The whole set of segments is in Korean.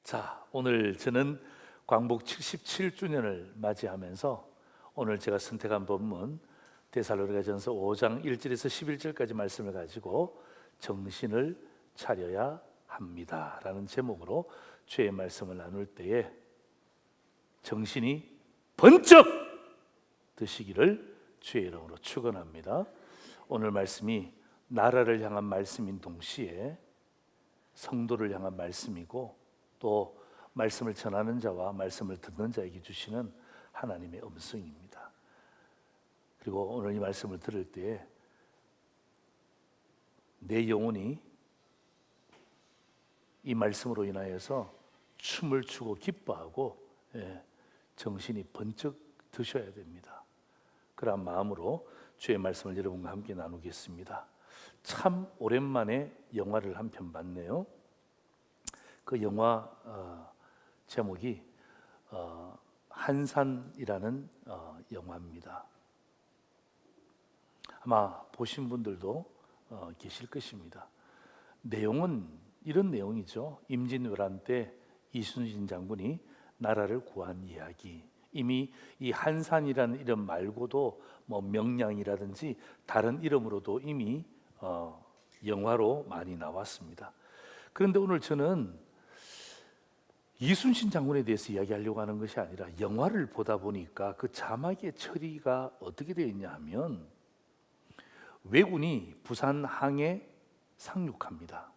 자, 오늘 저는 광복 77주년을 맞이하면서 오늘 제가 선택한 본문 데살로니가전서 5장 1절에서 11절까지 말씀을 가지고 정신을 차려야 합니다 라는 제목으로 주의 말씀을 나눌 때에 정신이 번쩍 드시기를 주의 이름으로 축원합니다. 오늘 말씀이 나라를 향한 말씀인 동시에 성도를 향한 말씀이고 또 말씀을 전하는 자와 말씀을 듣는 자에게 주시는 하나님의 음성입니다. 그리고 오늘 이 말씀을 들을 때에 내 영혼이 이 말씀으로 인하여서 춤을 추고 기뻐하고 정신이 번쩍 드셔야 됩니다. 그러한 마음으로 주의 말씀을 여러분과 함께 나누겠습니다. 참 오랜만에 영화를 한 편 봤네요. 그 영화 제목이 한산이라는 영화입니다. 아마 보신 분들도 계실 것입니다. 내용은 이런 내용이죠. 임진왜란 때 이순신 장군이 나라를 구한 이야기. 이미 이 한산이라는 이름 말고도 뭐 명량이라든지 다른 이름으로도 이미 영화로 많이 나왔습니다. 그런데 오늘 저는 이순신 장군에 대해서 이야기하려고 하는 것이 아니라 영화를 보다 보니까 그 자막의 처리가 어떻게 되어 있냐 하면 왜군이 부산항에 상륙합니다.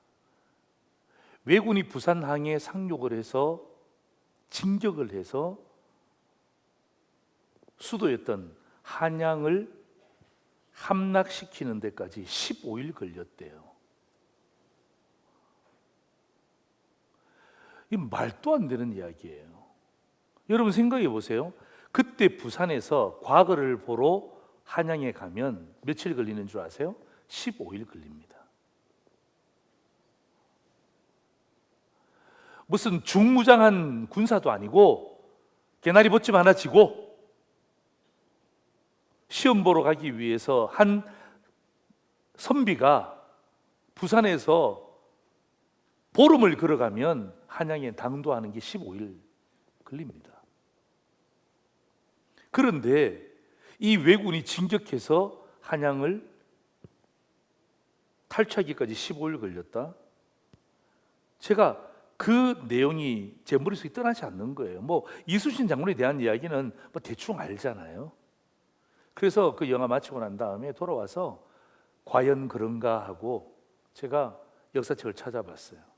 왜군이 부산항에 상륙을 해서 진격을 해서 수도였던 한양을 함락시키는 데까지 15일 걸렸대요. 이 말도 안 되는 이야기예요. 여러분 생각해 보세요. 그때 부산에서 과거를 보러 한양에 가면 며칠 걸리는 줄 아세요? 15일 걸립니다. 무슨 중무장한 군사도 아니고 개나리 보침 하나 지고 시험 보러 가기 위해서 한 선비가 부산에서 보름을 걸어가면 한양에 당도하는 게 15일 걸립니다. 그런데 이 왜군이 진격해서 한양을 탈취하기까지 15일 걸렸다. 제가 그 내용이 제 머릿속에 떠나지 않는 거예요. 뭐 이순신 장군에 대한 이야기는 뭐 대충 알잖아요. 그래서 그 영화 마치고 난 다음에 돌아와서 과연 그런가 하고 제가 역사책을 찾아봤어요.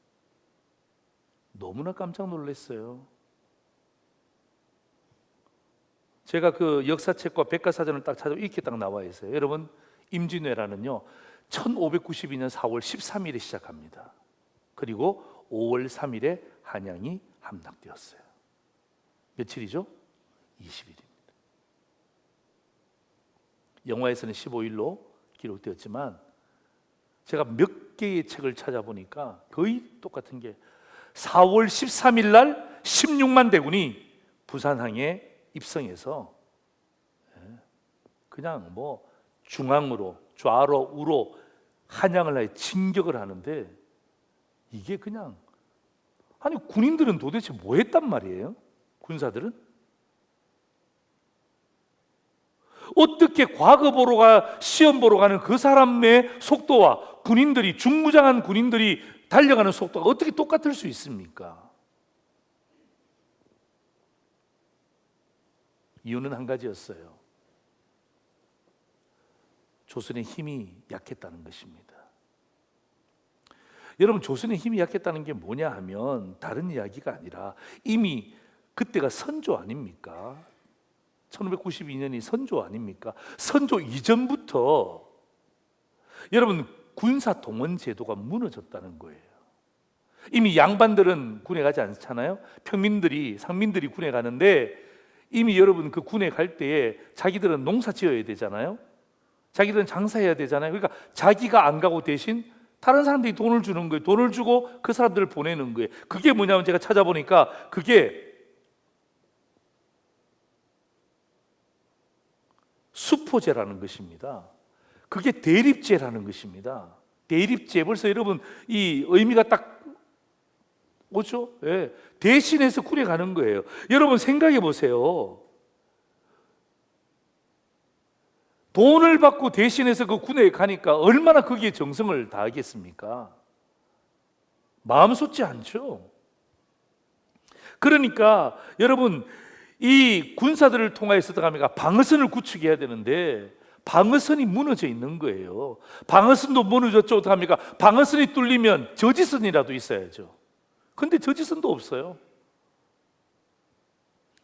너무나 깜짝 놀랐어요. 제가 그 역사책과 백과사전을 딱 찾아보면 이렇게 딱 나와 있어요. 여러분, 임진왜란은요 1592년 4월 13일에 시작합니다. 그리고 5월 3일에 한양이 함락되었어요. 며칠이죠? 20일입니다. 영화에서는 15일로 기록되었지만 제가 몇 개의 책을 찾아보니까 거의 똑같은 게 4월 13일 날 16만 대군이 부산항에 입성해서 그냥 뭐 중앙으로 좌로 우로 한양을 아예 진격을 하는데 이게 그냥 아니 군인들은 도대체 뭐 했단 말이에요? 군사들은? 어떻게 과거 보러 시험 보러 가는 그 사람의 속도와 군인들이 중무장한 군인들이 달려가는 속도가 어떻게 똑같을 수 있습니까? 이유는 한 가지였어요. 조선의 힘이 약했다는 것입니다. 여러분, 조선의 힘이 약했다는 게 뭐냐 하면 다른 이야기가 아니라 이미 그때가 선조 아닙니까? 1592년이 선조 아닙니까? 선조 이전부터 여러분 군사 동원 제도가 무너졌다는 거예요. 이미 양반들은 군에 가지 않잖아요. 평민들이 상민들이 군에 가는데 이미 여러분 그 군에 갈 때에 자기들은 농사 지어야 되잖아요. 자기들은 장사해야 되잖아요. 그러니까 자기가 안 가고 대신 다른 사람들이 돈을 주는 거예요. 돈을 주고 그 사람들을 보내는 거예요. 그게 뭐냐면 제가 찾아보니까 그게 수포제라는 것입니다. 그게 대립제라는 것입니다. 대립제, 벌써 여러분 이 의미가 딱 오죠? 예. 대신해서 군에 가는 거예요. 여러분 생각해 보세요. 돈을 받고 대신해서 그 군에 가니까 얼마나 거기에 정성을 다하겠습니까? 마음 쏟지 않죠. 그러니까 여러분 이 군사들을 통하여서 들어가니까 방어선을 구축해야 되는데 방어선이 무너져 있는 거예요. 방어선도 무너졌죠. 어떡합니까? 방어선이 뚫리면 저지선이라도 있어야죠. 근데 저지선도 없어요.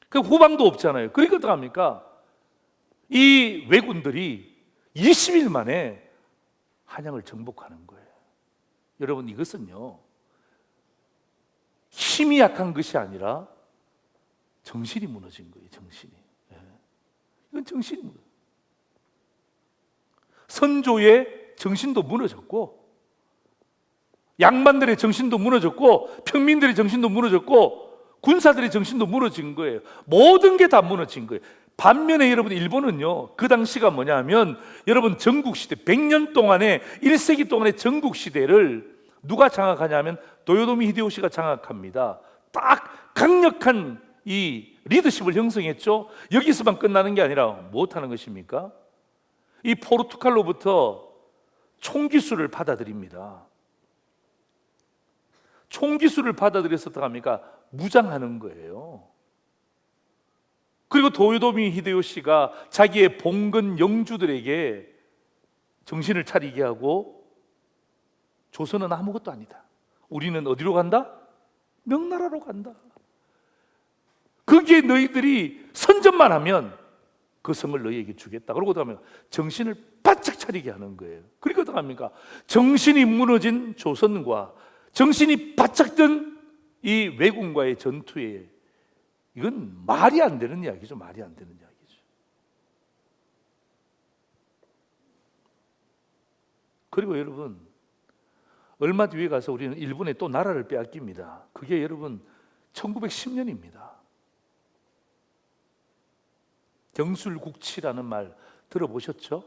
그 후방도 없잖아요. 그러니까 어떡합니까? 이 왜군들이 20일 만에 한양을 정복하는 거예요. 여러분 이것은요 힘이 약한 것이 아니라 정신이 무너진 거예요. 정신이. 이건 정신이 무너져. 선조의 정신도 무너졌고 양반들의 정신도 무너졌고 평민들의 정신도 무너졌고 군사들의 정신도 무너진 거예요. 모든 게 다 무너진 거예요. 반면에 여러분 일본은요 그 당시가 뭐냐면 여러분 전국시대 100년 동안의 1세기 동안의 전국시대를 누가 장악하냐면 도요토미 히데요시가 장악합니다. 딱 강력한 이 리더십을 형성했죠. 여기서만 끝나는 게 아니라 무엇하는 것입니까? 이 포르투갈로부터 총기수를 받아들입니다. 총기수를 받아들여서 어떡합니까? 무장하는 거예요. 그리고 도요토미 히데요시가 자기의 봉건 영주들에게 정신을 차리게 하고 조선은 아무것도 아니다. 우리는 어디로 간다? 명나라로 간다. 거기에 너희들이 선전만 하면 그 성을 너희에게 주겠다. 그러고 들어가면 정신을 바짝 차리게 하는 거예요. 그러니까 어떡합니까? 정신이 무너진 조선과 정신이 바짝 든 이 왜군과의 전투에 이건 말이 안 되는 이야기죠. 말이 안 되는 이야기죠. 그리고 여러분 얼마 뒤에 가서 우리는 일본에 또 나라를 빼앗깁니다. 그게 여러분 1910년입니다. 경술국치라는 말 들어보셨죠?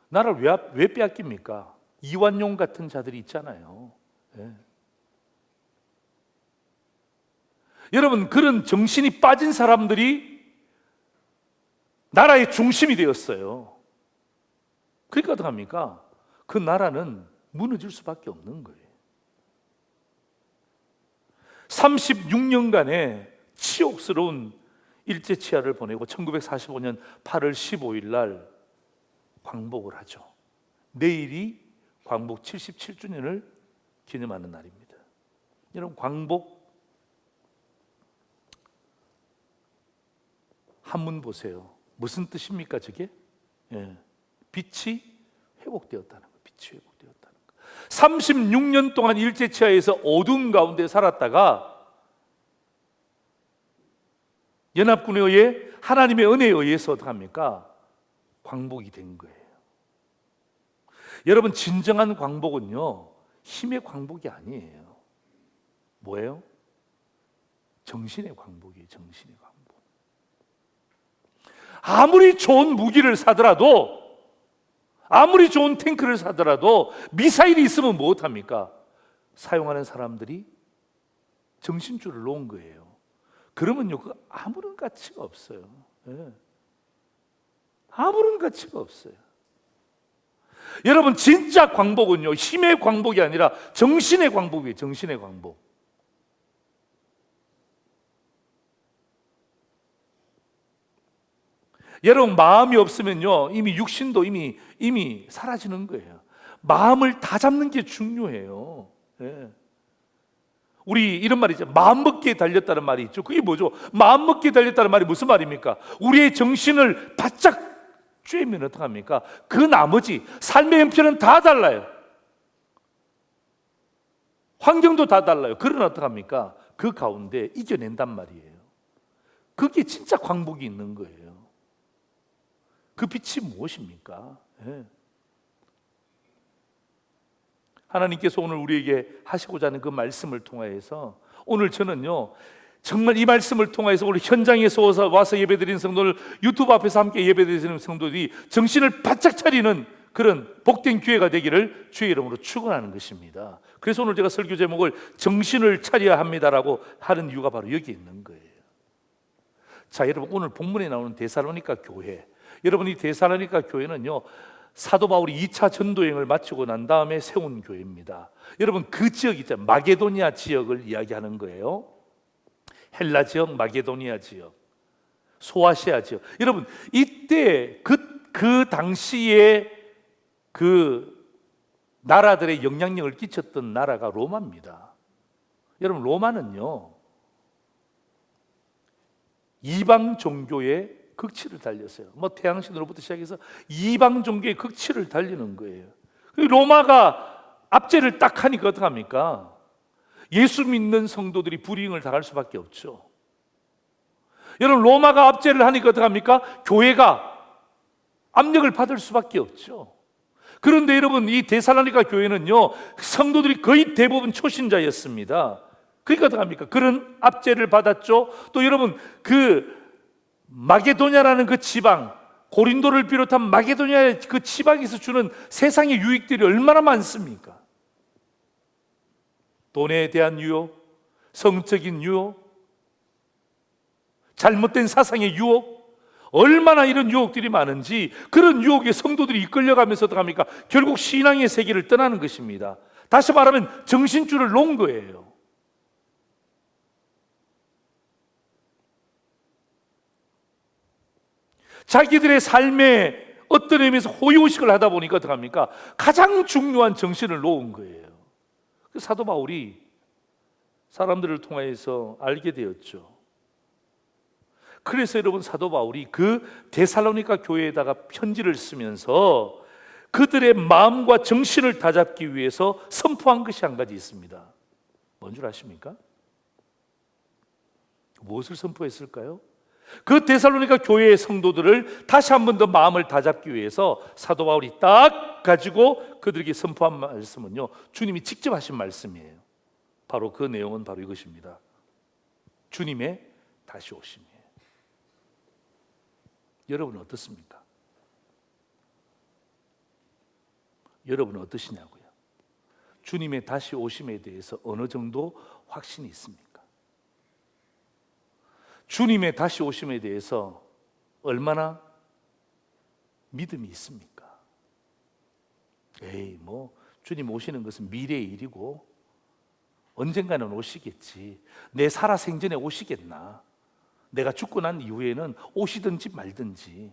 나라를 왜 빼앗깁니까? 이완용 같은 자들이 있잖아요. 예. 여러분 그런 정신이 빠진 사람들이 나라의 중심이 되었어요. 그러니까 어떡합니까? 그 나라는 무너질 수밖에 없는 거예요. 36년간의 치욕스러운 일제치하를 보내고 1945년 8월 15일 날 광복을 하죠. 내일이 광복 77주년을 기념하는 날입니다. 여러분 광복 한문 보세요. 무슨 뜻입니까 저게? 예. 빛이 회복되었다는 거예요. 빛이 회복되었다는 거예요. 36년 동안 일제치하에서 어둠 가운데 살았다가 연합군에 의해 하나님의 은혜에 의해서 어떻게 합니까? 광복이 된 거예요. 여러분 진정한 광복은요 힘의 광복이 아니에요. 뭐예요? 정신의 광복이에요. 정신의 광복. 아무리 좋은 무기를 사더라도 아무리 좋은 탱크를 사더라도 미사일이 있으면 무엇합니까? 사용하는 사람들이 정신줄을 놓은 거예요. 그러면요 그 아무런 가치가 없어요. 예. 아무런 가치가 없어요. 여러분 진짜 광복은요 힘의 광복이 아니라 정신의 광복이에요. 정신의 광복. 여러분 마음이 없으면요 이미 육신도 이미 사라지는 거예요. 마음을 다 잡는 게 중요해요. 예. 우리 이런 말이 있죠. 마음먹기에 달렸다는 말이 있죠. 그게 뭐죠? 마음먹기에 달렸다는 말이 무슨 말입니까? 우리의 정신을 바짝 쬐면 어떡합니까? 그 나머지 삶의 형편은 다 달라요. 환경도 다 달라요. 그러나 어떡합니까? 그 가운데 이겨낸단 말이에요. 그게 진짜 광복이 있는 거예요. 그 빛이 무엇입니까? 예. 하나님께서 오늘 우리에게 하시고자 하는 그 말씀을 통하여서 오늘 저는요 정말 이 말씀을 통해서 우리 현장에서 와서 예배드리는 성도들, 유튜브 앞에서 함께 예배드리는 성도들이 정신을 바짝 차리는 그런 복된 기회가 되기를 주의 이름으로 축원하는 것입니다. 그래서 오늘 제가 설교 제목을 정신을 차려야 합니다라고 하는 이유가 바로 여기 있는 거예요. 자, 여러분, 오늘 본문에 나오는 데살로니가 교회, 여러분, 이 데살로니가 교회는요, 사도 바울이 2차 전도여행을 마치고 난 다음에 세운 교회입니다. 여러분, 그 지역 있잖아요. 마게도니아 지역을 이야기하는 거예요. 헬라 지역, 마게도니아 지역, 소아시아 지역. 여러분, 이때 그 당시에 그 나라들의 영향력을 끼쳤던 나라가 로마입니다. 여러분, 로마는요, 이방 종교의 극치를 달렸어요. 뭐 태양신으로부터 시작해서 이방 종교의 극치를 달리는 거예요. 로마가 압제를 딱 하니까 어떡합니까? 예수 믿는 성도들이 불이익을 당할 수밖에 없죠. 여러분, 로마가 압제를 하니까 어떡합니까? 교회가 압력을 받을 수밖에 없죠. 그런데 여러분, 이 데살로니가 교회는요, 성도들이 거의 대부분 초신자였습니다. 그러니까 어떡합니까? 그런 압제를 받았죠. 또 여러분, 그 마게도냐라는 그 지방, 고린도를 비롯한 마게도냐의 그 지방에서 주는 세상의 유익들이 얼마나 많습니까? 돈에 대한 유혹, 성적인 유혹, 잘못된 사상의 유혹, 얼마나 이런 유혹들이 많은지, 그런 유혹에 성도들이 이끌려가면서 어떡합니까? 결국 신앙의 세계를 떠나는 것입니다. 다시 말하면 정신줄을 놓은 거예요. 자기들의 삶에 어떤 의미에서 호의호식을 하다 보니까 어떡합니까? 가장 중요한 정신을 놓은 거예요. 사도 바울이 사람들을 통하여서 알게 되었죠. 그래서 여러분, 사도 바울이 그 데살로니가 교회에다가 편지를 쓰면서 그들의 마음과 정신을 다잡기 위해서 선포한 것이 한 가지 있습니다. 뭔 줄 아십니까? 무엇을 선포했을까요? 그 데살로니가 교회의 성도들을 다시 한 번 더 마음을 다잡기 위해서 사도 바울이 딱 가지고 그들에게 선포한 말씀은요, 주님이 직접 하신 말씀이에요. 바로 그 내용은 바로 이것입니다. 주님의 다시 오심이에요. 여러분은 어떻습니까? 여러분은 어떠시냐고요? 주님의 다시 오심에 대해서 어느 정도 확신이 있습니까? 주님의 다시 오심에 대해서 얼마나 믿음이 있습니까? 에이, 뭐 주님 오시는 것은 미래의 일이고 언젠가는 오시겠지. 내 살아생전에 오시겠나? 내가 죽고 난 이후에는 오시든지 말든지.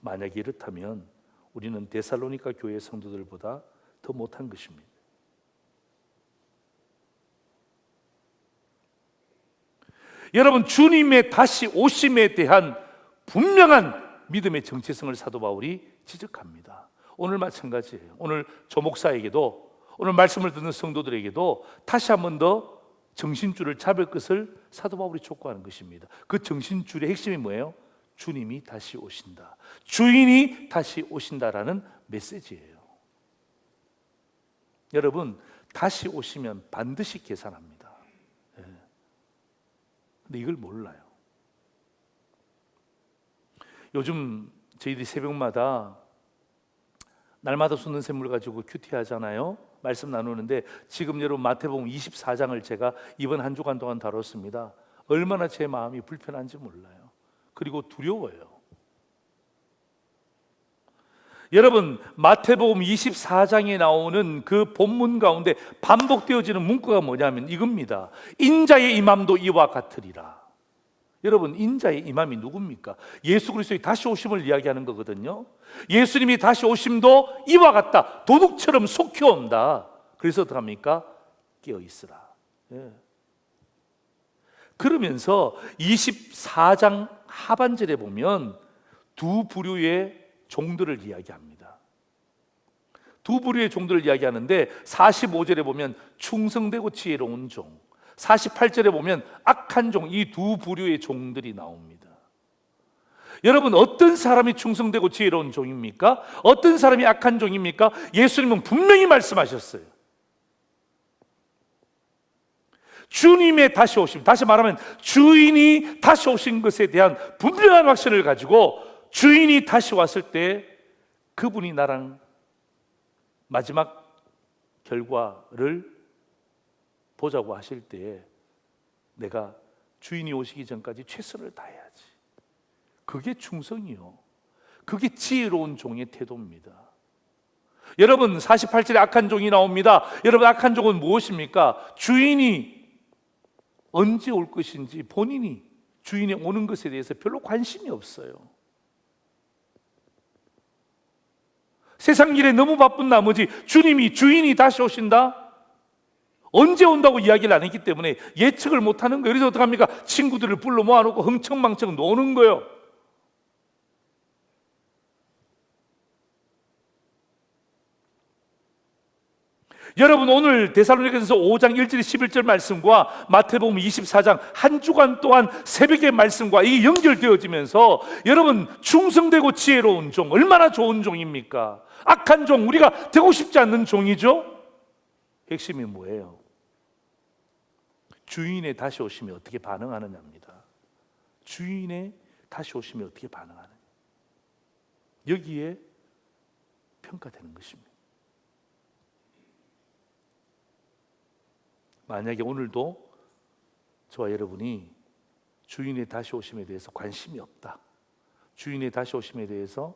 만약에 이렇다면 우리는 데살로니가 교회 성도들보다 더 못한 것입니다. 여러분, 주님의 다시 오심에 대한 분명한 믿음의 정체성을 사도 바울이 지적합니다. 오늘 마찬가지예요. 오늘 조 목사에게도, 오늘 말씀을 듣는 성도들에게도 다시 한 번 더 정신줄을 잡을 것을 사도 바울이 촉구하는 것입니다. 그 정신줄의 핵심이 뭐예요? 주님이 다시 오신다, 주인이 다시 오신다라는 메시지예요. 여러분, 다시 오시면 반드시 계산합니다. 근데 이걸 몰라요. 요즘 저희들이 새벽마다 날마다 쏟는 샘물 가지고 큐티 하잖아요. 말씀 나누는데 지금 여러분 마태복음 24장을 제가 이번 한 주간 동안 다뤘습니다. 얼마나 제 마음이 불편한지 몰라요. 그리고 두려워요. 여러분, 마태복음 24장에 나오는 그 본문 가운데 반복되어지는 문구가 뭐냐면 이겁니다. 인자의 임함도 이와 같으리라. 여러분, 인자의 임함이 누굽니까? 예수 그리스도의 다시 오심을 이야기하는 거거든요. 예수님이 다시 오심도 이와 같다, 도둑처럼 속히 온다. 그래서 어떡합니까? 깨어 있으라. 예. 그러면서 24장 하반절에 보면 두 부류의 종들을 이야기합니다. 두 부류의 종들을 이야기하는데 45절에 보면 충성되고 지혜로운 종, 48절에 보면 악한 종, 이 두 부류의 종들이 나옵니다. 여러분, 어떤 사람이 충성되고 지혜로운 종입니까? 어떤 사람이 악한 종입니까? 예수님은 분명히 말씀하셨어요. 주님의 다시 오심, 다시 말하면 주인이 다시 오신 것에 대한 분명한 확신을 가지고 주인이 다시 왔을 때 그분이 나랑 마지막 결과를 보자고 하실 때에 내가 주인이 오시기 전까지 최선을 다해야지. 그게 충성이요. 그게 지혜로운 종의 태도입니다. 여러분, 48절에 악한 종이 나옵니다. 여러분, 악한 종은 무엇입니까? 주인이 언제 올 것인지 본인이 주인이 오는 것에 대해서 별로 관심이 없어요. 세상 일에 너무 바쁜 나머지 주인이 다시 오신다? 언제 온다고 이야기를 안 했기 때문에 예측을 못하는 거예요. 그래서 어떡합니까? 친구들을 불러 모아놓고 흥청망청 노는 거예요. 여러분, 오늘 데살로니가전서 5장 1절 11절 말씀과 마태복음 24장 한 주간 동안 새벽의 말씀과 이게 연결되어지면서 여러분, 충성되고 지혜로운 종, 얼마나 좋은 종입니까? 악한 종, 우리가 되고 싶지 않는 종이죠? 핵심이 뭐예요? 주인의 다시 오시면 어떻게 반응하느냐입니다. 주인의 다시 오시면 어떻게 반응하느냐, 여기에 평가되는 것입니다. 만약에 오늘도 저와 여러분이 주인의 다시 오심에 대해서 관심이 없다, 주인의 다시 오심에 대해서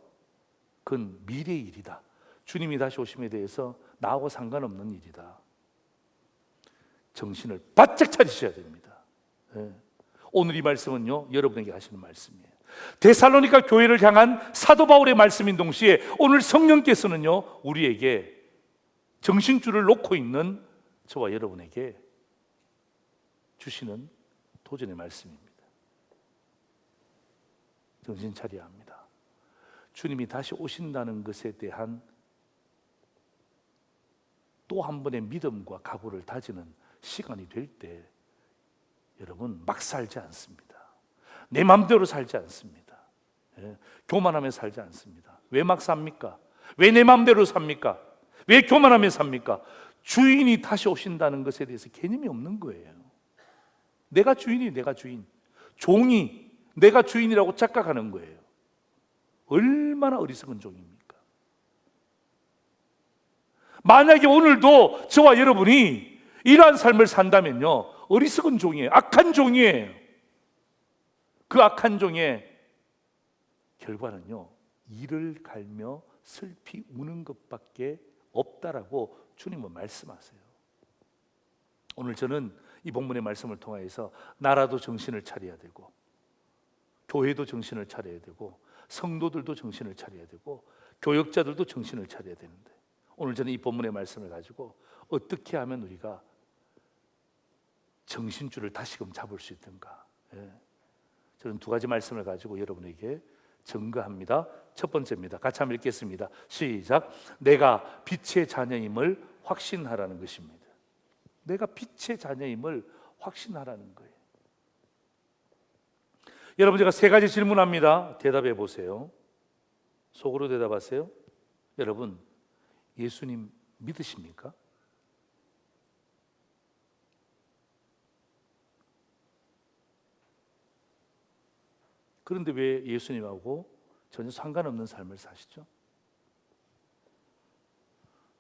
그건 미래의 일이다, 주님이 다시 오심에 대해서 나하고 상관없는 일이다, 정신을 바짝 차리셔야 됩니다. 오늘 이 말씀은요, 여러분에게 하시는 말씀이에요. 데살로니가 교회를 향한 사도 바울의 말씀인 동시에 오늘 성령께서는요, 우리에게 정신줄을 놓고 있는 저와 여러분에게 주시는 도전의 말씀입니다. 정신 차려야 합니다. 주님이 다시 오신다는 것에 대한 또 한 번의 믿음과 각오를 다지는 시간이 될 때 여러분, 막 살지 않습니다. 내 마음대로 살지 않습니다. 교만하며 살지 않습니다. 왜 막 삽니까? 왜 내 마음대로 삽니까? 왜 교만하며 삽니까? 주인이 다시 오신다는 것에 대해서 개념이 없는 거예요. 내가 주인이 내가 주인, 종이 내가 주인이라고 착각하는 거예요. 얼마나 어리석은 종입니까? 만약에 오늘도 저와 여러분이 이러한 삶을 산다면요, 어리석은 종이에요. 악한 종이에요. 그 악한 종의 결과는요, 이를 갈며 슬피 우는 것밖에 없다라고 주님은 말씀하세요. 오늘 저는 이 본문의 말씀을 통해서 나라도 정신을 차려야 되고, 교회도 정신을 차려야 되고, 성도들도 정신을 차려야 되고, 교역자들도 정신을 차려야 되는데, 오늘 저는 이 본문의 말씀을 가지고 어떻게 하면 우리가 정신줄을 다시금 잡을 수 있던가, 저는 두 가지 말씀을 가지고 여러분에게 증거합니다. 첫 번째입니다. 같이 한번 읽겠습니다. 시작. 내가 빛의 자녀임을 확신하라는 것입니다. 내가 빛의 자녀임을 확신하라는 거예요. 여러분, 제가 세 가지 질문합니다. 대답해 보세요. 속으로 대답하세요. 여러분, 예수님 믿으십니까? 그런데 왜 예수님하고 전혀 상관없는 삶을 사시죠?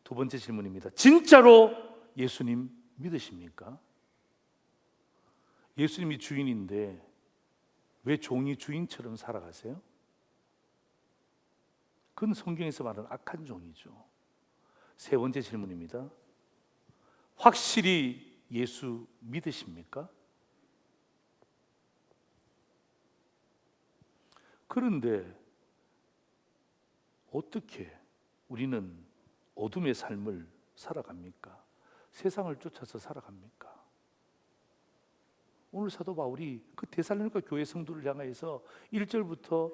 두 번째 질문입니다. 진짜로 예수님 믿으십니까? 예수님이 주인인데 왜 종이 주인처럼 살아가세요? 그건 성경에서 말하는 악한 종이죠. 세 번째 질문입니다. 확실히 예수 믿으십니까? 그런데 어떻게 우리는 어둠의 삶을 살아갑니까? 세상을 쫓아서 살아갑니까? 오늘 사도 바울이 그 데살로니가 교회 성도를 향해서 1절부터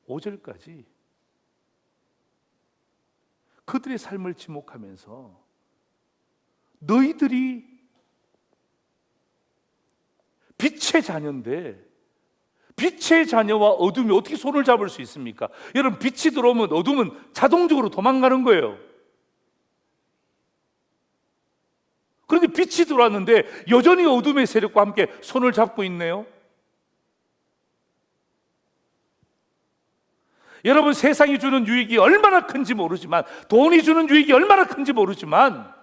5절까지 그들의 삶을 지목하면서 너희들이 빛의 자녀인데 빛의 자녀와 어둠이 어떻게 손을 잡을 수 있습니까? 여러분, 빛이 들어오면 어둠은 자동적으로 도망가는 거예요. 그런데 빛이 들어왔는데 여전히 어둠의 세력과 함께 손을 잡고 있네요. 여러분, 세상이 주는 유익이 얼마나 큰지 모르지만, 돈이 주는 유익이 얼마나 큰지 모르지만,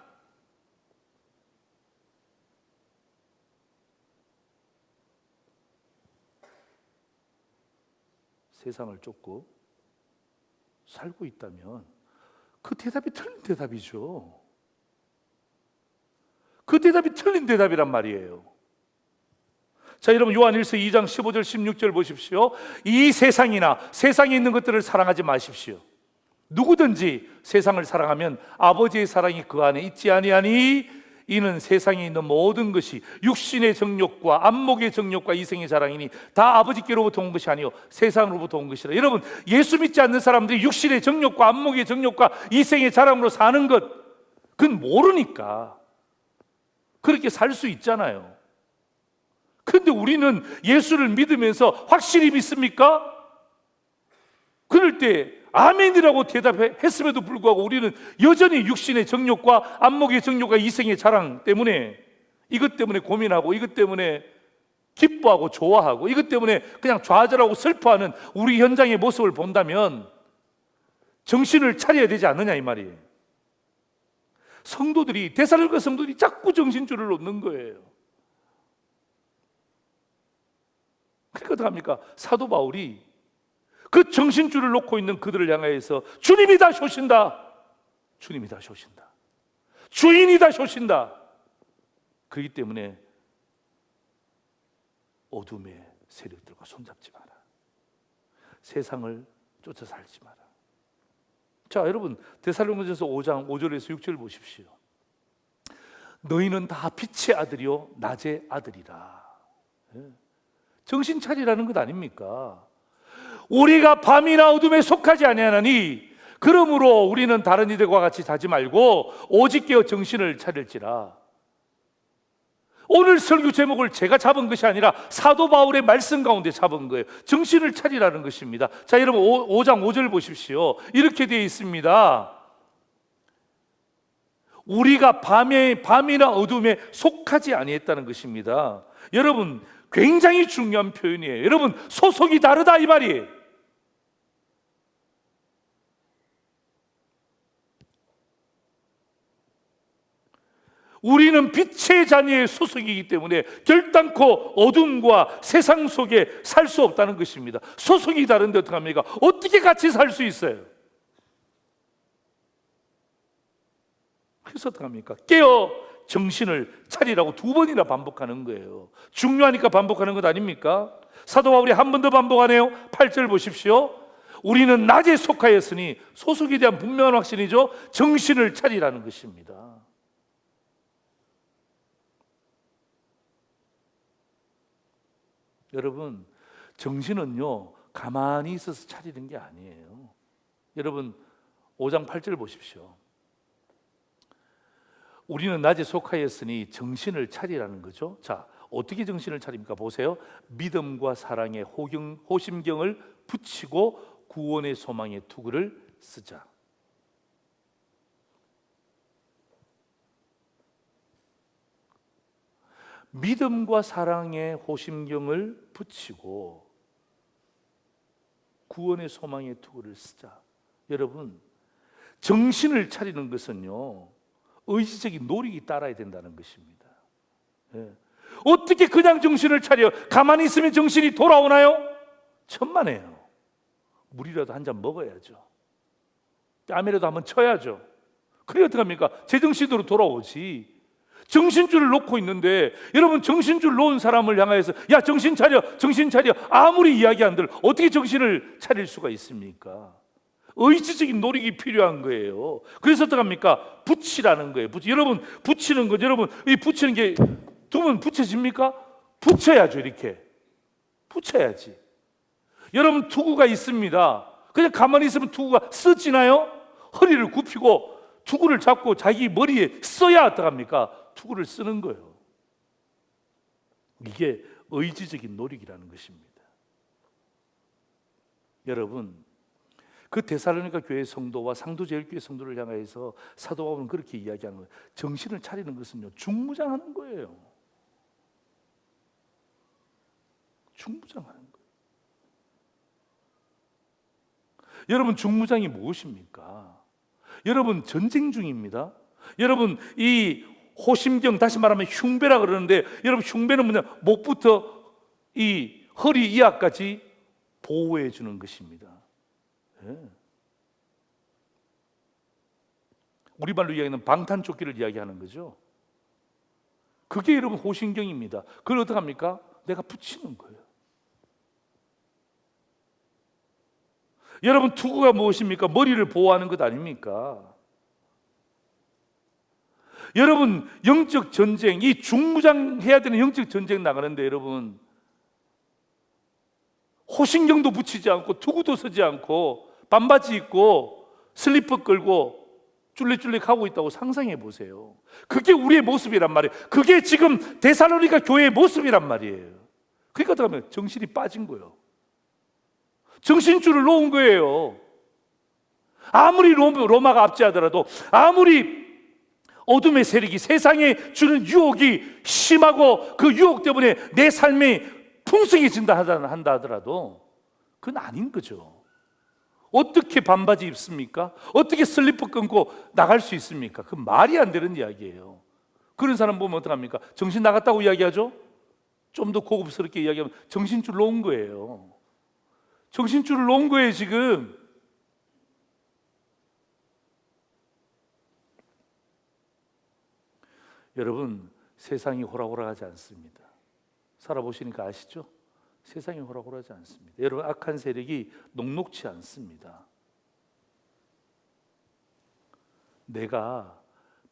세상을 쫓고 살고 있다면 그 대답이 틀린 대답이죠. 그 대답이 틀린 대답이란 말이에요. 자, 여러분, 요한일서 2장 15절 16절 보십시오. 이 세상이나 세상에 있는 것들을 사랑하지 마십시오. 누구든지 세상을 사랑하면 아버지의 사랑이 그 안에 있지 아니하니, 이는 세상에 있는 모든 것이 육신의 정욕과 안목의 정욕과 이생의 자랑이니 다 아버지께로부터 온 것이 아니요 세상으로부터 온 것이라. 여러분, 예수 믿지 않는 사람들이 육신의 정욕과 안목의 정욕과 이생의 자랑으로 사는 것, 그건 모르니까 그렇게 살 수 있잖아요. 그런데 우리는 예수를 믿으면서 확실히 믿습니까? 그럴 때 아멘이라고 대답했음에도 불구하고 우리는 여전히 육신의 정욕과 안목의 정욕과 이생의 자랑 때문에, 이것 때문에 고민하고, 이것 때문에 기뻐하고 좋아하고, 이것 때문에 그냥 좌절하고 슬퍼하는 우리 현장의 모습을 본다면 정신을 차려야 되지 않느냐 이 말이에요. 성도들이, 데살로니가 성도들이 자꾸 정신줄을 놓는 거예요. 그러니까 어떡합니까? 사도 바울이 그 정신줄을 놓고 있는 그들을 향하여서 주님이 다 쇼신다, 주님이 다 쇼신다, 주인이 다 쇼신다. 그렇기 때문에 어둠의 세력들과 손잡지 마라, 세상을 쫓아 살지 마라. 자, 여러분, 데살로니가전서 5장 5절에서 6절 보십시오. 너희는 다 빛의 아들이요 낮의 아들이라. 정신 차리라는 것 아닙니까? 우리가 밤이나 어둠에 속하지 아니하나니 그러므로 우리는 다른 이들과 같이 자지 말고 오직 깨어 정신을 차릴지라. 오늘 설교 제목을 제가 잡은 것이 아니라 사도 바울의 말씀 가운데 잡은 거예요. 정신을 차리라는 것입니다. 자, 여러분, 5장 5절 보십시오. 이렇게 되어 있습니다. 우리가 밤이나 어둠에 속하지 아니했다는 것입니다. 여러분, 굉장히 중요한 표현이에요. 여러분, 소속이 다르다 이 말이에요. 우리는 빛의 자녀의 소속이기 때문에 결단코 어둠과 세상 속에 살 수 없다는 것입니다. 소속이 다른데 어떡합니까? 어떻게 같이 살 수 있어요? 그래서 어떡합니까? 깨어 정신을 차리라고 2번이나 반복하는 거예요. 중요하니까 반복하는 것 아닙니까? 사도 바울이 한 번 더 반복하네요. 8절 보십시오. 우리는 낮에 속하였으니, 소속에 대한 분명한 확신이죠. 정신을 차리라는 것입니다. 여러분, 정신은요 가만히 있어서 차리는 게 아니에요. 여러분, 5장 8절 보십시오. 우리는 낮에 속하였으니 정신을 차리라는 거죠. 자, 어떻게 정신을 차립니까? 보세요. 믿음과 사랑의 호심경을 붙이고 구원의 소망의 투구를 쓰자. 믿음과 사랑의 호심경을 붙이고 구원의 소망의 투구를 쓰자. 여러분, 정신을 차리는 것은요 의지적인 노력이 따라야 된다는 것입니다. 어떻게 그냥 정신을 차려? 가만히 있으면 정신이 돌아오나요? 천만에요. 물이라도 한 잔 먹어야죠. 뺨이라도 한번 쳐야죠. 그래 어떡합니까? 제정신으로 돌아오지. 정신줄을 놓고 있는데, 여러분, 정신줄 놓은 사람을 향해서 야 정신 차려, 정신 차려, 아무리 이야기한들 어떻게 정신을 차릴 수가 있습니까? 의지적인 노력이 필요한 거예요. 그래서 어떡합니까? 붙이라는 거예요. 여러분, 붙이는 거, 여러분, 이 붙이는 게 두면 붙여집니까? 붙여야죠. 이렇게 붙여야지. 여러분, 투구가 있습니다. 그냥 가만히 있으면 투구가 쓰지나요? 허리를 굽히고 투구를 잡고 자기 머리에 써야 어떡합니까? 투구를 쓰는 거예요. 이게 의지적인 노력이라는 것입니다. 여러분, 그 데살로니가 교회 성도와 상도제일교회 성도를 향해서 사도 바울은 그렇게 이야기하는 거예요. 정신을 차리는 것은요 중무장하는 거예요. 중무장하는 거예요. 여러분 중무장이 무엇입니까? 여러분 전쟁 중입니다. 여러분 이 호심경, 다시 말하면 흉배라 그러는데, 여러분 흉배는 뭐냐? 목부터 이 허리 이하까지 보호해 주는 것입니다. 예. 우리말로 이야기하는 방탄조끼를 이야기하는 거죠. 그게 여러분 호심경입니다. 그걸 어떻게 합니까? 내가 붙이는 거예요. 여러분 투구가 무엇입니까? 머리를 보호하는 것 아닙니까? 여러분 영적 전쟁, 이 중무장해야 되는 영적 전쟁 나가는데 여러분 호신경도 붙이지 않고 투구도 서지 않고 반바지 입고 슬리퍼 끌고 쫄래쫄래 하고 있다고 상상해 보세요. 그게 우리의 모습이란 말이에요. 그게 지금 데살로니가 교회의 모습이란 말이에요. 그러니까 어떻게 하면 정신이 빠진 거예요. 정신줄을 놓은 거예요. 아무리 로마가 압제하더라도, 아무리 어둠의 세력이, 세상에 주는 유혹이 심하고 그 유혹 때문에 내 삶이 풍성해진다 한다 하더라도 그건 아닌 거죠. 어떻게 반바지 입습니까? 어떻게 슬리퍼 끊고 나갈 수 있습니까? 그 말이 안 되는 이야기예요. 그런 사람 보면 어떡합니까? 정신 나갔다고 이야기하죠? 좀 더 고급스럽게 이야기하면 정신줄 놓은 거예요. 정신줄을 놓은 거예요 지금. 여러분 세상이 호락호락하지 않습니다. 살아보시니까 아시죠? 세상이 호락호락하지 않습니다. 여러분 악한 세력이 녹록치 않습니다. 내가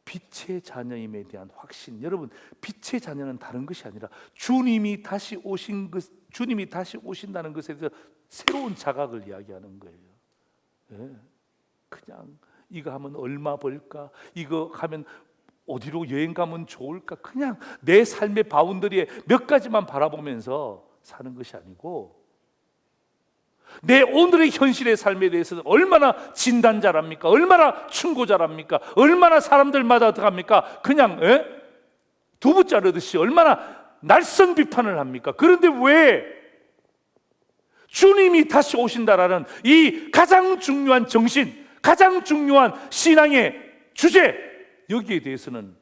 빛의 자녀임에 대한 확신. 여러분 빛의 자녀는 다른 것이 아니라 주님이 다시 오신다는 것에 대해서 새로운 자각을 이야기하는 거예요. 예. 그냥 이거 하면 얼마 벌까? 이거 하면 어디로 여행 가면 좋을까? 그냥 내 삶의 바운더리에 몇 가지만 바라보면서 사는 것이 아니고, 내 오늘의 현실의 삶에 대해서는 얼마나 진단자랍니까? 얼마나 충고자랍니까? 얼마나 사람들마다 어떻게 합니까? 그냥 두부 자르듯이 얼마나 날선 비판을 합니까? 그런데 왜 주님이 다시 오신다라는 이 가장 중요한 정신, 가장 중요한 신앙의 주제, 여기에 대해서는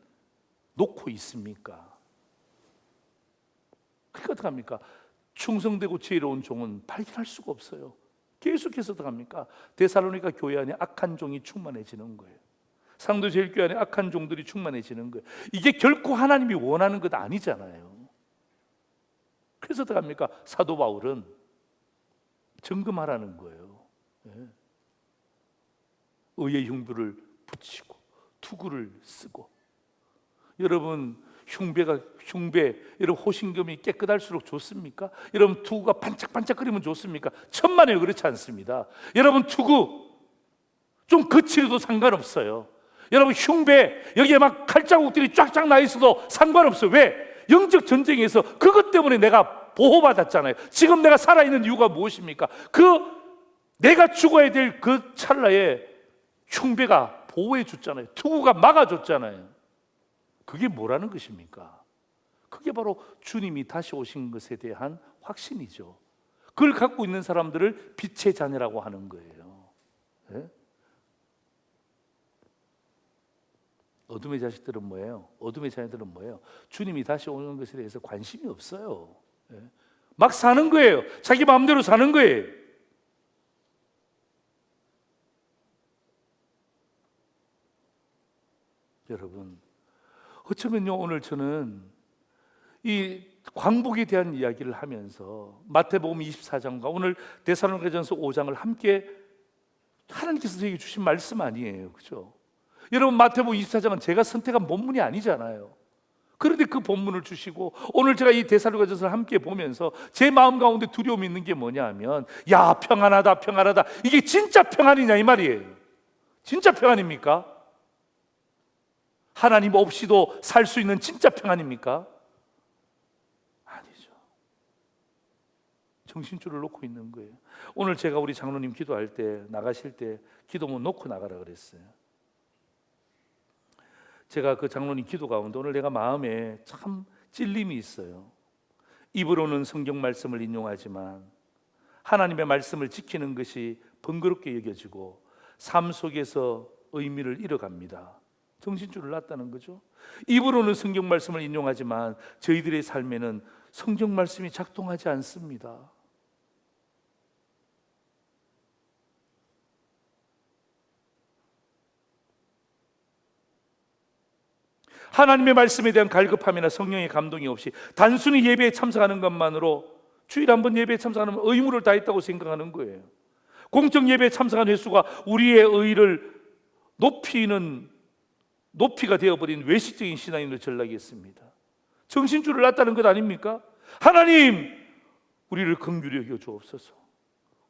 놓고 있습니까? 그러니까 어떡합니까? 충성되고 지혜로운 종은 발견할 수가 없어요. 계속해서 어떡합니까? 데살로니가 교회 안에 악한 종이 충만해지는 거예요. 상도제일교회 안에 악한 종들이 충만해지는 거예요. 이게 결코 하나님이 원하는 것 아니잖아요. 그래서 어떡합니까? 사도 바울은 점검하라는 거예요. 의의 흉부를 붙이고 투구를 쓰고. 여러분 흉배, 여러분 호신경이 깨끗할수록 좋습니까? 여러분 투구가 반짝반짝거리면 좋습니까? 천만에 그렇지 않습니다. 여러분 투구 좀 거칠어도 상관없어요. 여러분 흉배 여기에 막 칼자국들이 쫙쫙 나 있어도 상관없어요. 왜? 영적 전쟁에서 그것 때문에 내가 보호받았잖아요. 지금 내가 살아있는 이유가 무엇입니까? 내가 죽어야 될 그 찰나에 흉배가 보호해 줬잖아요. 투구가 막아줬잖아요. 그게 뭐라는 것입니까? 그게 바로 주님이 다시 오신 것에 대한 확신이죠. 그걸 갖고 있는 사람들을 빛의 자녀라고 하는 거예요. 네? 어둠의 자식들은 뭐예요? 어둠의 자녀들은 뭐예요? 주님이 다시 오는 것에 대해서 관심이 없어요. 네? 막 사는 거예요. 자기 마음대로 사는 거예요. 여러분 어쩌면요 오늘 저는 이 광복에 대한 이야기를 하면서 마태복음 24장과 오늘 데살로니가전서 5장을 함께 하나님께서 저에게 주신 말씀 아니에요, 그렇죠? 여러분 마태복음 24장은 제가 선택한 본문이 아니잖아요. 그런데 그 본문을 주시고 오늘 제가 이 데살로니가전서를 함께 보면서 제 마음 가운데 두려움이 있는 게 뭐냐 하면, 야 평안하다 평안하다, 이게 진짜 평안이냐 이 말이에요. 진짜 평안입니까? 하나님 없이도 살 수 있는 진짜 평안입니까? 아니죠. 정신줄을 놓고 있는 거예요. 오늘 제가 우리 장로님 기도할 때, 나가실 때 기도문 놓고 나가라 그랬어요. 제가 그 장로님 기도 가운데 오늘 내가 마음에 참 찔림이 있어요. 입으로는 성경 말씀을 인용하지만 하나님의 말씀을 지키는 것이 번거롭게 여겨지고 삶 속에서 의미를 잃어갑니다. 정신줄을 놨다는 거죠. 입으로는 성경 말씀을 인용하지만 저희들의 삶에는 성경 말씀이 작동하지 않습니다. 하나님의 말씀에 대한 갈급함이나 성령의 감동이 없이 단순히 예배에 참석하는 것만으로, 주일에 한 번 예배에 참석하는 의무를 다했다고 생각하는 거예요. 공적 예배에 참석한 횟수가 우리의 의의를 높이가 되어버린 외식적인 신앙인의 전락이 있습니다. 정신줄을 놨다는 것 아닙니까? 하나님, 우리를 긍휼히 여겨 주옵소서.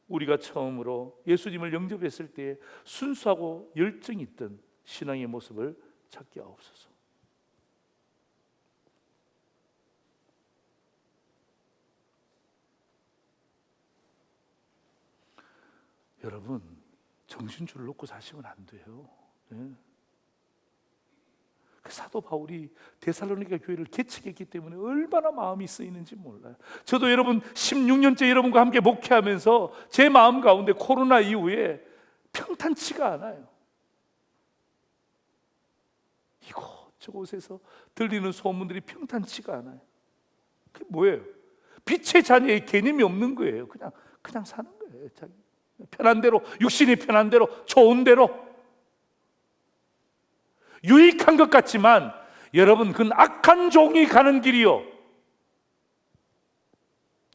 우리가 처음으로 예수님을 영접했을 때 순수하고 열정이 있던 신앙의 모습을 찾게 하옵소서. 여러분, 정신줄을 놓고 사시면 안 돼요. 네. 사도 바울이 데살로니가 교회를 개척했기 때문에 얼마나 마음이 쓰이는지 몰라요. 저도 여러분 16년째 여러분과 함께 목회하면서 제 마음 가운데 코로나 이후에 평탄치가 않아요. 이곳저곳에서 들리는 소문들이 평탄치가 않아요. 그게 뭐예요? 빛의 자녀의 개념이 없는 거예요. 그냥 사는 거예요. 자기 편한 대로, 육신이 편한 대로, 좋은 대로. 유익한 것 같지만 여러분, 그건 악한 종이 가는 길이요.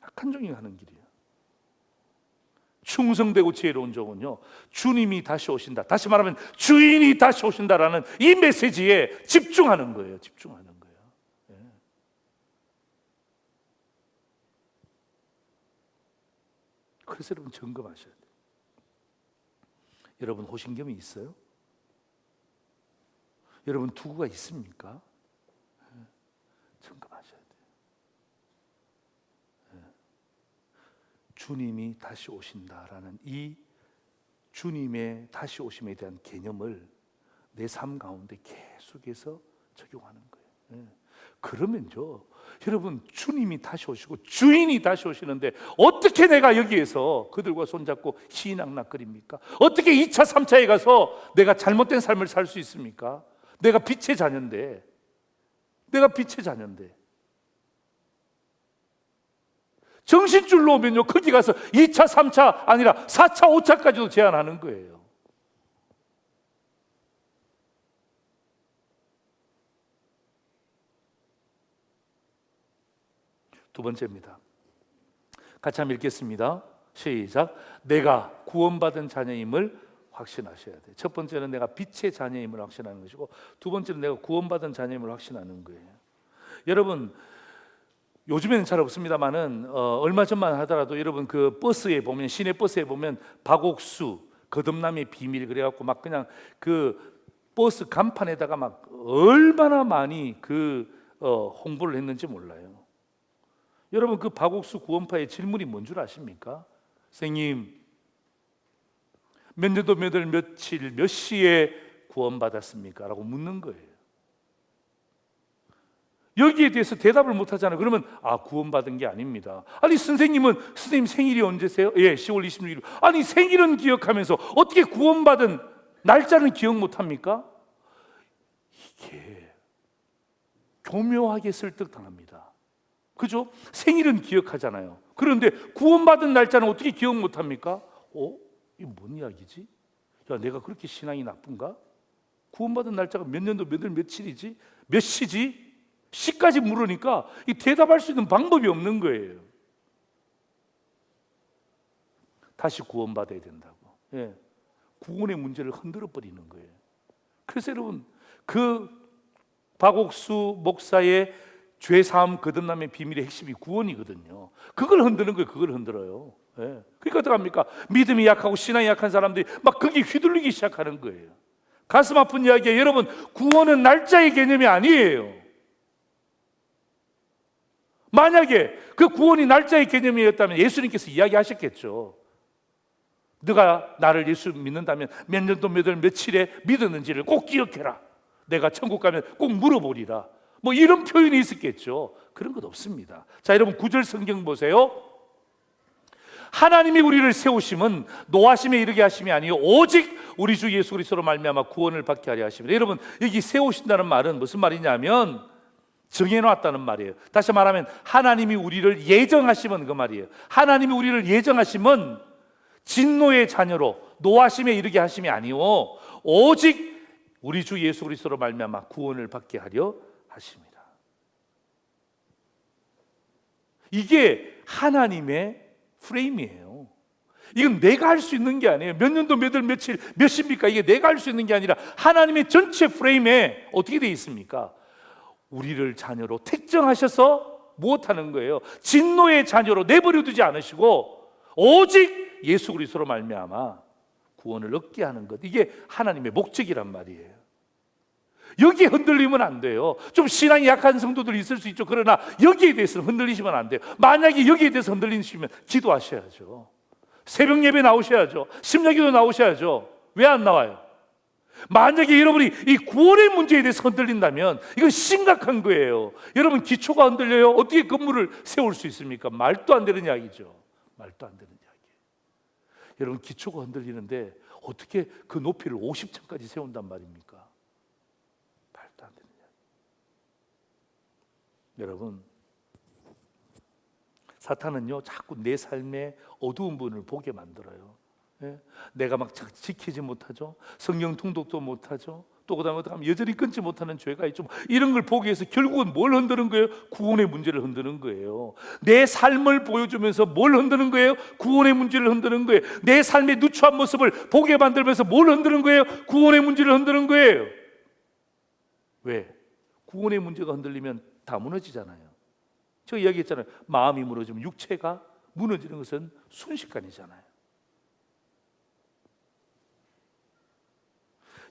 악한 종이 가는 길이에요. 충성되고 지혜로운 종은요, 주님이 다시 오신다, 다시 말하면 주인이 다시 오신다라는 이 메시지에 집중하는 거예요. 집중하는 거예요. 예. 그래서 여러분 점검하셔야 돼요. 여러분 호신경이 있어요? 여러분 투구가 있습니까? 점검하셔야 돼요. 주님이 다시 오신다라는 이 주님의 다시 오심에 대한 개념을 내 삶 가운데 계속해서 적용하는 거예요. 그러면요, 여러분 주님이 다시 오시고 주인이 다시 오시는데 어떻게 내가 여기에서 그들과 손잡고 희낙낙거립니까? 어떻게 2차 3차에 가서 내가 잘못된 삶을 살 수 있습니까? 내가 빛의 자녀인데, 정신줄로 오면요, 거기 가서 2차, 3차 아니라 4차, 5차까지도 제한하는 거예요. 두 번째입니다. 같이 한번 읽겠습니다. 시작. 내가 구원받은 자녀임을 확신하셔야 돼요. 첫 번째는 내가 빛의 자녀임을 확신하는 것이고, 두 번째는 내가 구원받은 자녀임을 확신하는 거예요. 여러분, 요즘에는 잘 없습니다만은 얼마 전만 하더라도 여러분 그 버스에 보면, 시내 버스에 보면 박옥수 거듭남의 비밀 그래갖고 막 그냥 그 버스 간판에다가 막 얼마나 많이 홍보를 했는지 몰라요. 여러분 그 박옥수 구원파의 질문이 뭔 줄 아십니까? 선생님, 몇 년도 몇 월 며칠 몇 시에 구원받았습니까? 라고 묻는 거예요. 여기에 대해서 대답을 못 하잖아요. 그러면 구원받은 게 아닙니다. 아니 선생님 생일이 언제세요? 예, 10월 26일. 아니 생일은 기억하면서 어떻게 구원받은 날짜는 기억 못 합니까? 이게 교묘하게 설득당합니다. 그죠? 생일은 기억하잖아요. 그런데 구원받은 날짜는 어떻게 기억 못 합니까? 이게 뭔 이야기지? 야, 내가 그렇게 신앙이 나쁜가? 구원받은 날짜가 몇 년도 몇 월 며칠이지? 몇 시지? 시까지 물으니까 이 대답할 수 있는 방법이 없는 거예요. 다시 구원받아야 된다고. 예. 구원의 문제를 흔들어 버리는 거예요. 그래서 여러분 그 박옥수 목사의 죄사함 거듭남의 비밀의 핵심이 구원이거든요. 그걸 흔드는 거예요. 그걸 흔들어요. 예. 그러니까 어떡합니까? 믿음이 약하고 신앙이 약한 사람들이 막 거기 휘둘리기 시작하는 거예요. 가슴 아픈 이야기예요. 여러분, 구원은 날짜의 개념이 아니에요. 만약에 그 구원이 날짜의 개념이었다면 예수님께서 이야기하셨겠죠. 네가 나를 예수 믿는다면 몇 년도 몇 월 며칠에 믿었는지를 꼭 기억해라. 내가 천국 가면 꼭 물어보리라. 뭐 이런 표현이 있었겠죠. 그런 것 없습니다. 자, 여러분 9절 성경 보세요. 하나님이 우리를 세우심은 노하심에 이르게 하심이 아니요 오직 우리 주 예수 그리스도로 말미암아 구원을 받게 하려 하십니다. 여러분, 여기 세우신다는 말은 무슨 말이냐면 정해놨다는 말이에요. 다시 말하면 하나님이 우리를 예정하시면 그 말이에요. 하나님이 우리를 예정하시면 진노의 자녀로 노하심에 이르게 하심이 아니요 오직 우리 주 예수 그리스도로 말미암아 구원을 받게 하려 하십니다. 이게 하나님의 프레임이에요. 이건 내가 할 수 있는 게 아니에요. 몇 년도 몇 월 며칠 몇십니까? 이게 내가 할 수 있는 게 아니라 하나님의 전체 프레임에 어떻게 되어 있습니까? 우리를 자녀로 택정하셔서 무엇하는 거예요? 진노의 자녀로 내버려 두지 않으시고 오직 예수 그리스도로 말미암아 구원을 얻게 하는 것, 이게 하나님의 목적이란 말이에요. 여기에 흔들리면 안 돼요. 좀 신앙이 약한 성도들이 있을 수 있죠. 그러나 여기에 대해서는 흔들리시면 안 돼요. 만약에 여기에 대해서 흔들리시면 기도하셔야죠. 새벽 예배 나오셔야죠. 심야기도 나오셔야죠. 왜 안 나와요? 만약에 여러분이 이 구원의 문제에 대해서 흔들린다면 이건 심각한 거예요. 여러분, 기초가 흔들려요. 어떻게 건물을 세울 수 있습니까? 말도 안 되는 이야기죠. 말도 안 되는 이야기. 여러분, 기초가 흔들리는데 어떻게 그 높이를 50층까지 세운단 말입니까? 말도 안 되는 이야기. 여러분, 사탄은요 자꾸 내 삶의 어두운 부분을 보게 만들어요. 예? 내가 막 지키지 못하죠. 성경 통독도 못하죠. 또 그다음에 여전히 끊지 못하는 죄가 있죠. 이런 걸 보기 위해서 결국은 뭘 흔드는 거예요? 구원의 문제를 흔드는 거예요. 내 삶을 보여주면서 뭘 흔드는 거예요? 구원의 문제를 흔드는 거예요. 내 삶의 누추한 모습을 보게 만들면서 뭘 흔드는 거예요? 구원의 문제를 흔드는 거예요. 왜? 구원의 문제가 흔들리면 다 무너지잖아요. 제가 이야기했잖아요. 마음이 무너지면 육체가 무너지는 것은 순식간이잖아요.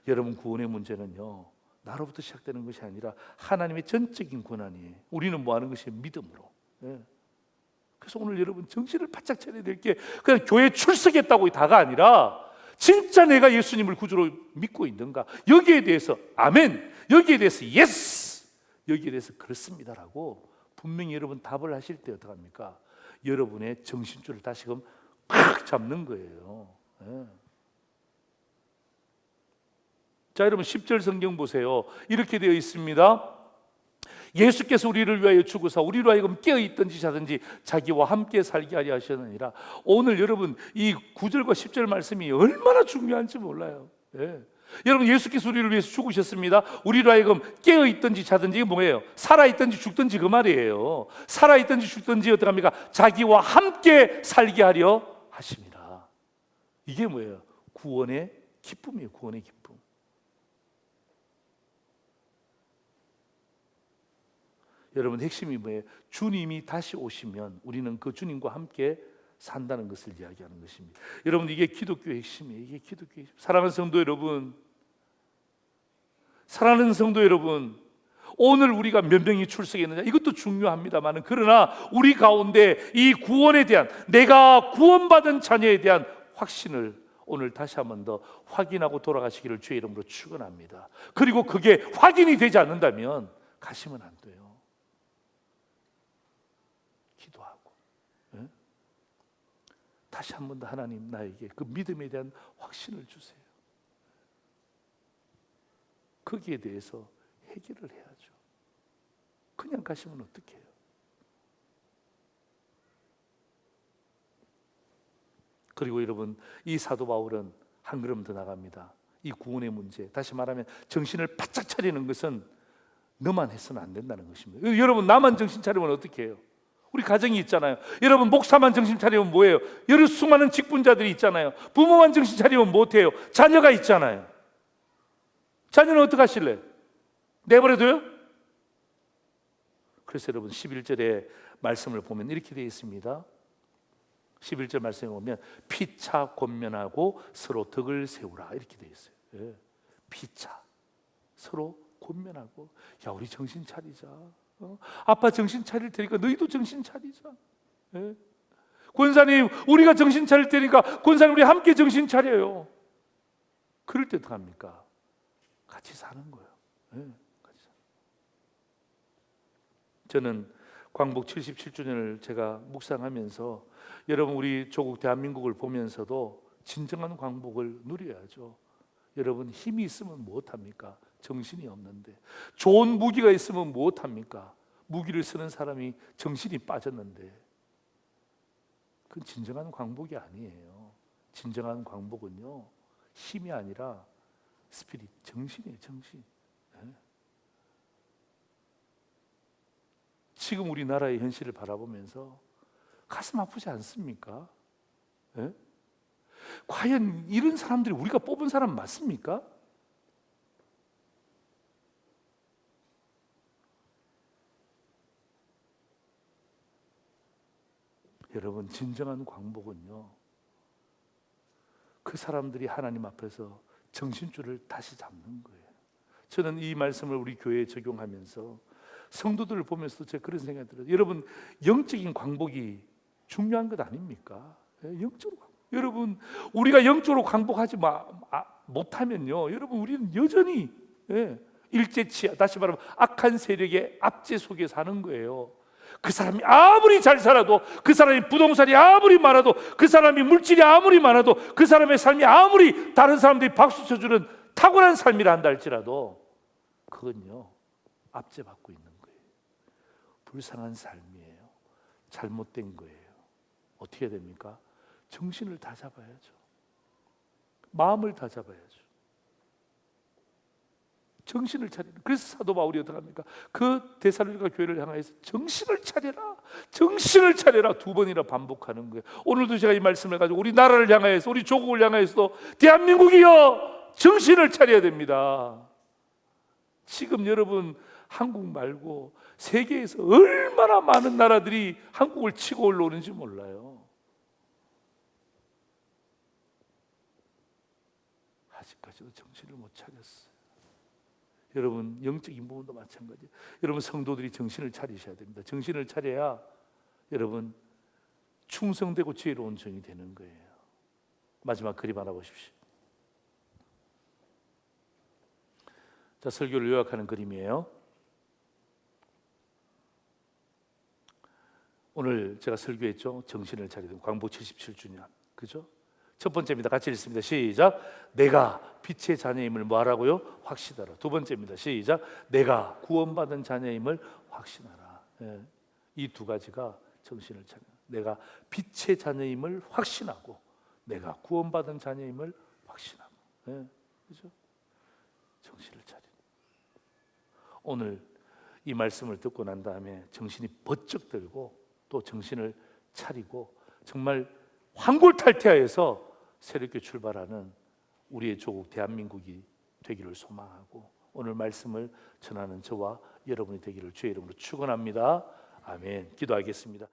여러분, 구원의 문제는요 나로부터 시작되는 것이 아니라 하나님의 전적인 권한이에요. 우리는 뭐 하는 것이 믿음으로. 예. 그래서 오늘 여러분 정신을 바짝 차려야 될 게 그냥 교회 출석했다고 다가 아니라 진짜 내가 예수님을 구주로 믿고 있는가, 여기에 대해서 아멘, 여기에 대해서 예스, 여기에 대해서 그렇습니다라고 분명히 여러분 답을 하실 때 어떡합니까? 여러분의 정신줄을 다시금 꽉 잡는 거예요. 예. 자, 여러분 10절 성경 보세요. 이렇게 되어 있습니다. 예수께서 우리를 위하여 죽으사 우리로 하여금 깨어있든지 자든지 자기와 함께 살게 하려 하셨느니라. 오늘 여러분 이 9절과 10절 말씀이 얼마나 중요한지 몰라요. 예. 여러분, 예수께서 우리를 위해서 죽으셨습니다. 우리로 하여금 깨어있든지 자든지, 이게 뭐예요? 살아있든지 죽든지 그 말이에요. 살아있든지 죽든지 어떡합니까? 자기와 함께 살게 하려 하십니다. 이게 뭐예요? 구원의 기쁨이에요. 구원의 기쁨. 여러분, 핵심이 뭐예요? 주님이 다시 오시면 우리는 그 주님과 함께 산다는 것을 이야기하는 것입니다. 여러분, 이게 기독교의 핵심이에요. 이게 기독교의 핵심. 사랑하는 성도 여러분, 사랑하는 성도 여러분, 오늘 우리가 몇 명이 출석했느냐 이것도 중요합니다만, 그러나 우리 가운데 이 구원에 대한, 내가 구원받은 자녀에 대한 확신을 오늘 다시 한 번 더 확인하고 돌아가시기를 주의 이름으로 축원합니다. 그리고 그게 확인이 되지 않는다면 가시면 안 돼요. 기도하고, 예? 다시 한 번 더 하나님, 나에게 그 믿음에 대한 확신을 주세요. 거기에 대해서 해결을 해야죠. 그냥 가시면 어떡해요? 그리고 여러분, 이 사도 바울은 한 걸음 더 나갑니다. 이 구원의 문제, 다시 말하면 정신을 바짝 차리는 것은 너만 해서는 안 된다는 것입니다. 여러분, 나만 정신 차리면 어떻게 해요? 우리 가정이 있잖아요. 여러분, 목사만 정신 차리면 뭐예요? 여러 수많은 직분자들이 있잖아요. 부모만 정신 차리면 못해요. 자녀가 있잖아요. 자녀는 어떻게 하실래요? 내버려둬요? 그래서 여러분 11절의 말씀을 보면 이렇게 되어 있습니다. 11절 말씀에 보면 피차 권면하고 서로 덕을 세우라 이렇게 되어 있어요. 예. 피차, 서로 권면하고, 야, 우리 정신 차리자. 아빠 정신 차릴 테니까 너희도 정신 차리자. 예. 권사님, 우리가 정신 차릴 테니까 권사님 우리 함께 정신 차려요. 그럴 때 어떡합니까? 같이 사는 거예요. 네, 같이. 저는 광복 77주년을 제가 묵상하면서 여러분 우리 조국 대한민국을 보면서도 진정한 광복을 누려야죠. 여러분 힘이 있으면 무엇합니까? 정신이 없는데. 좋은 무기가 있으면 무엇합니까? 무기를 쓰는 사람이 정신이 빠졌는데. 그건 진정한 광복이 아니에요. 진정한 광복은요, 힘이 아니라 스피릿, 정신이에요. 정신. 지금 우리나라의 현실을 바라보면서 가슴 아프지 않습니까? 예? 과연 이런 사람들이 우리가 뽑은 사람 맞습니까? 여러분, 진정한 광복은요, 그 사람들이 하나님 앞에서 정신줄을 다시 잡는 거예요. 저는 이 말씀을 우리 교회에 적용하면서 성도들을 보면서도 제가 그런 생각이 들어요. 여러분, 영적인 광복이 중요한 것 아닙니까? 영적으로 여러분, 우리가 영적으로 광복하지 못하면요, 여러분 우리는 여전히 일제치하, 다시 말하면 악한 세력의 압제 속에 사는 거예요. 그 사람이 아무리 잘 살아도, 그 사람이 부동산이 아무리 많아도, 그 사람이 물질이 아무리 많아도, 그 사람의 삶이 아무리 다른 사람들이 박수 쳐주는 탁월한 삶이라 한다 할지라도 그건요, 압제받고 있는 거예요. 불쌍한 삶이에요. 잘못된 거예요. 어떻게 됩니까? 정신을 다 잡아야죠. 마음을 다 잡아야죠. 정신을 차리는. 그래서 사도 바울이 어떻게 합니까? 그 데살로니가 교회를 향해서 정신을 차려라, 정신을 차려라 2번이나 반복하는 거예요. 오늘도 제가 이 말씀을 가지고 우리 나라를 향해서, 우리 조국을 향해서도 대한민국이여 정신을 차려야 됩니다. 지금 여러분 한국 말고 세계에서 얼마나 많은 나라들이 한국을 치고 올라오는지 몰라요. 아직까지도 정신을 못 차렸어요. 여러분, 영적인 부분도 마찬가지예요. 여러분, 성도들이 정신을 차리셔야 됩니다. 정신을 차려야 여러분 충성되고 지혜로운 종이 되는 거예요. 마지막 그림 하나 보십시오. 자, 설교를 요약하는 그림이에요. 오늘 제가 설교했죠. 정신을 차리던 광복 77주년. 그죠? 첫 번째입니다. 같이 읽습니다. 시작. 내가 빛의 자녀임을 뭐하라고요? 확신하라. 두 번째입니다. 시작. 내가 구원받은 자녀임을 확신하라. 이 두 가지가 정신을 차려. 내가 빛의 자녀임을 확신하고, 내가 구원받은 자녀임을 확신하고. 그죠? 정신을 차려. 오늘 이 말씀을 듣고 난 다음에 정신이 번쩍 들고 또 정신을 차리고 정말 환골탈태하여서 새롭게 출발하는 우리의 조국 대한민국이 되기를 소망하고, 오늘 말씀을 전하는 저와 여러분이 되기를 주의 이름으로 축원합니다. 아멘. 기도하겠습니다.